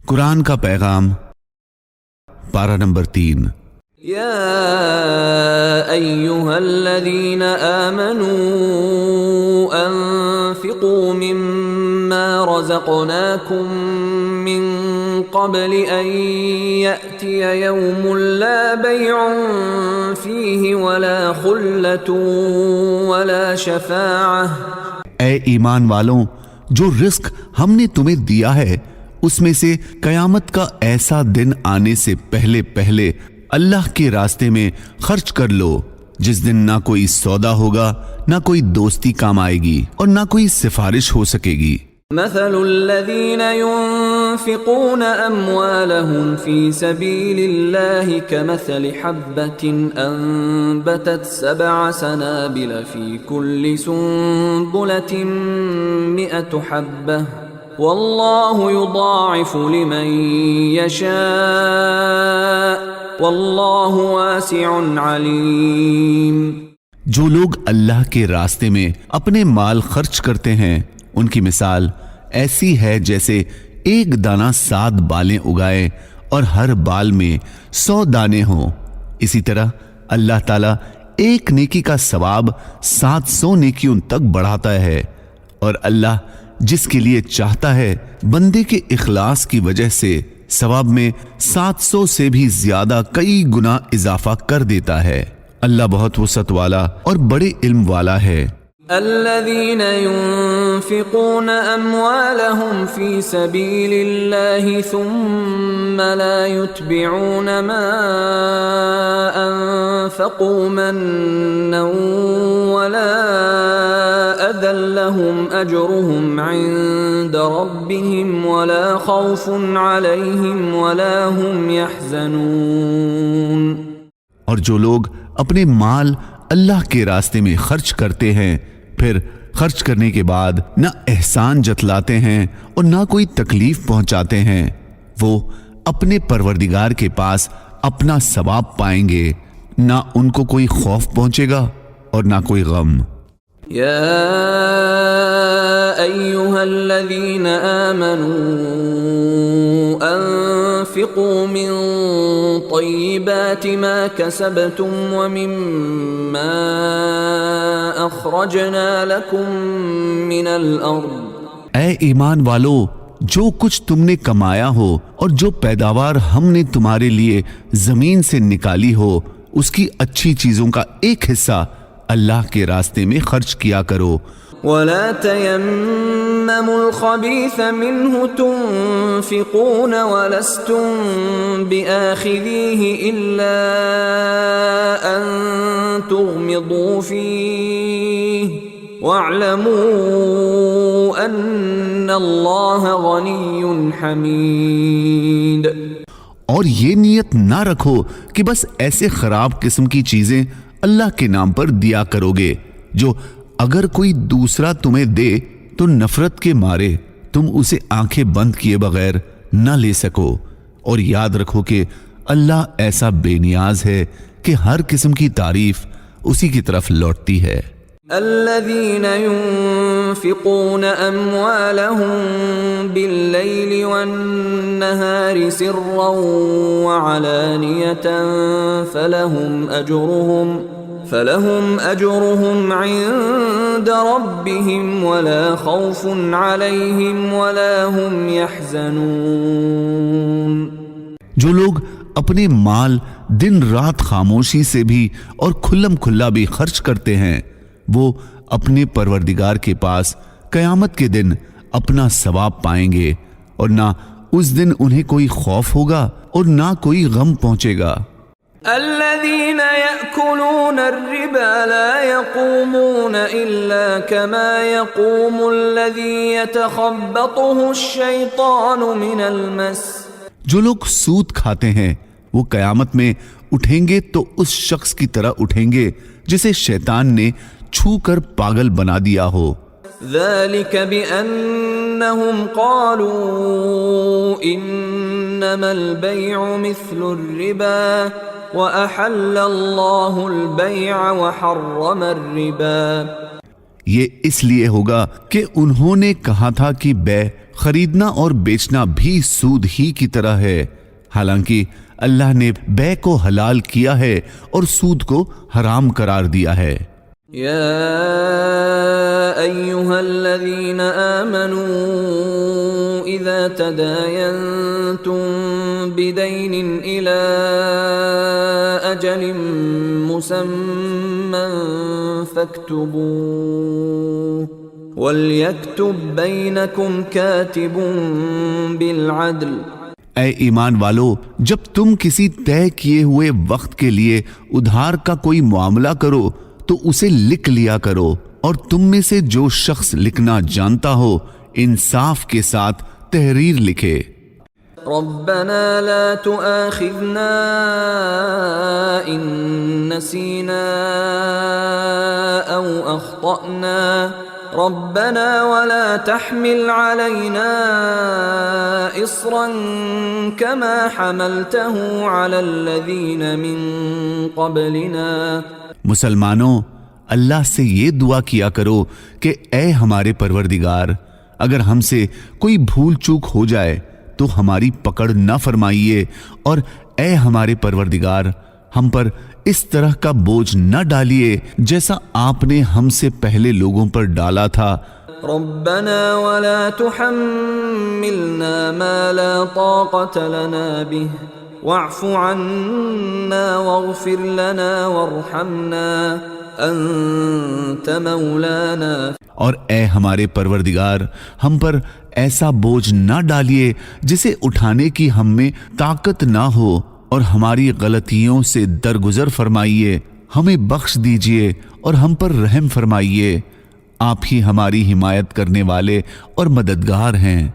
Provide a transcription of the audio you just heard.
قرآن کا پیغام پارہ نمبر 3۔ یا ایہا الذین آمنوا انفقوا مما رزقناکم من قبل ان یأتی یوم لا بیع فیہ ولا خلة ولا شفاعہ۔ اے ایمان والوں، جو رزق ہم نے تمہیں دیا ہے اس میں سے قیامت کا ایسا دن آنے سے پہلے پہلے اللہ کے راستے میں خرچ کر لو، جس دن نہ کوئی سودا ہوگا، نہ کوئی دوستی کام آئے گی اور نہ کوئی سفارش ہو سکے گی۔ مثل الذين ينفقون أموالهم في سبيل الله كمثل حبة أنبتت 7 سنابل في كل سنبلة 100 حبة والله يضاعف لمن يشاء والله واسع عليم۔ جو لوگ اللہ کے راستے میں اپنے مال خرچ کرتے ہیں ان کی مثال ایسی ہے جیسے ایک دانہ 7 بالیں اگائے اور ہر بال میں 100 دانے ہوں۔ اسی طرح اللہ تعالیٰ ایک نیکی کا ثواب 700 نیکیوں تک بڑھاتا ہے، اور اللہ جس کے لیے چاہتا ہے بندے کے اخلاص کی وجہ سے ثواب میں 700 سے بھی زیادہ کئی گنا اضافہ کر دیتا ہے۔ اللہ بہت وسعت والا اور بڑے علم والا ہے۔ الذين ينفقون أموالهم في سبيل الله ثم لا يتبعون ما أنفقوا منا ولا أذى لهم أجرهم عند ربهم ولا خوف عليهم ولا هم يحزنون۔ اور جو لوگ اپنے مال اللہ کے راستے میں خرچ کرتے ہیں پھر خرچ کرنے کے بعد نہ احسان جتلاتے ہیں اور نہ کوئی تکلیف پہنچاتے ہیں، وہ اپنے پروردگار کے پاس اپنا ثواب پائیں گے، نہ ان کو کوئی خوف پہنچے گا اور نہ کوئی غم۔ یا ایہا الذین آمنوا انفقوا من طیبات ما کسبتم ومما اخرجنا لکم من الارض۔ اے ایمان والو، جو کچھ تم نے کمایا ہو اور جو پیداوار ہم نے تمہارے لیے زمین سے نکالی ہو، اس کی اچھی چیزوں کا ایک حصہ اللہ کے راستے میں خرچ کیا کرو۔ وَلَا تَيَمَّمُوا الْخَبِيثَ مِنْهُ تُنْفِقُونَ وَلَسْتُمْ بِآخِذِيهِ إِلَّا أَن تُغْمِضُوا فِيهِ وَاعْلَمُوا أَنَّ اللَّهَ غَنِيٌّ حَمِيدٌ۔ اور یہ نیت نہ رکھو کہ بس ایسے خراب قسم کی چیزیں اللہ کے نام پر دیا کرو گے جو اگر کوئی دوسرا تمہیں دے تو نفرت کے مارے تم اسے آنکھیں بند کیے بغیر نہ لے سکو، اور یاد رکھو کہ اللہ ایسا بے نیاز ہے کہ ہر قسم کی تعریف اسی کی طرف لوٹتی ہے۔ الذين ينفقون أموالهم بالليل والنهار سرا وعلانية فلهم أجرهم عند ربهم ولا خوف عليهم ولا هم يحزنون۔ جو لوگ اپنے مال دن رات خاموشی سے بھی اور کھلم کھلا بھی خرچ کرتے ہیں، وہ اپنے پروردگار کے پاس قیامت کے دن اپنا ثواب پائیں گے، اور نہ اس دن انہیں کوئی خوف ہوگا اور نہ کوئی غم پہنچے گا۔ الذين يأكلون الربا لا يقومون إلا كما يقوم الذي يتخبطه الشيطان من المس۔ جو لوگ سود کھاتے ہیں وہ قیامت میں اٹھیں گے تو اس شخص کی طرح اٹھیں گے جسے شیطان نے چھو کر پاگل بنا دیا ہو۔ ذلك بأنهم قالوا إنما البيع مثل الربا وأحل الله البيع وحرم الربا۔ یہ اس لیے ہوگا کہ انہوں نے کہا تھا کہ بے خریدنا اور بیچنا بھی سود ہی کی طرح ہے، حالانکہ اللہ نے بے کو حلال کیا ہے اور سود کو حرام قرار دیا ہے۔ یا ایہا الذین آمنوا اذا تداینتم بدین الی اجل مسمى فاکتبوه وَلْيَكْتُبْ بَيْنَكُمْ كَاتِبٌ بِالْعَدْلِ۔ اے ایمان والو، جب تم کسی طے کیے ہوئے وقت کے لیے ادھار کا کوئی معاملہ کرو تو اسے لکھ لیا کرو، اور تم میں سے جو شخص لکھنا جانتا ہو انصاف کے ساتھ تحریر لکھے۔ ربنا لا تؤاخذنا ان نسينا او اخطأنا ربنا ولا تحمل علينا اصرا كما حملته على الذين من قبلنا۔ مسلمانوں، اللہ سے یہ دعا کیا کرو کہ اے ہمارے پروردگار، اگر ہم سے کوئی بھول چوک ہو جائے تو ہماری پکڑ نہ فرمائیے، اور اے ہمارے پروردگار، ہم پر اس طرح کا بوجھ نہ ڈالیے جیسا آپ نے ہم سے پہلے لوگوں پر ڈالا تھا۔ ربنا ولا تحملنا ما لا طاقة لنا به واعف عنا واغفر لنا وارحمنا انت مولانا۔ اور اے ہمارے پروردگار، ہم پر ایسا بوجھ نہ ڈالیے جسے اٹھانے کی ہم میں طاقت نہ ہو، اور ہماری غلطیوں سے درگزر فرمائیے، ہمیں بخش دیجئے اور ہم پر رحم فرمائیے، آپ ہی ہماری حمایت کرنے والے اور مددگار ہیں۔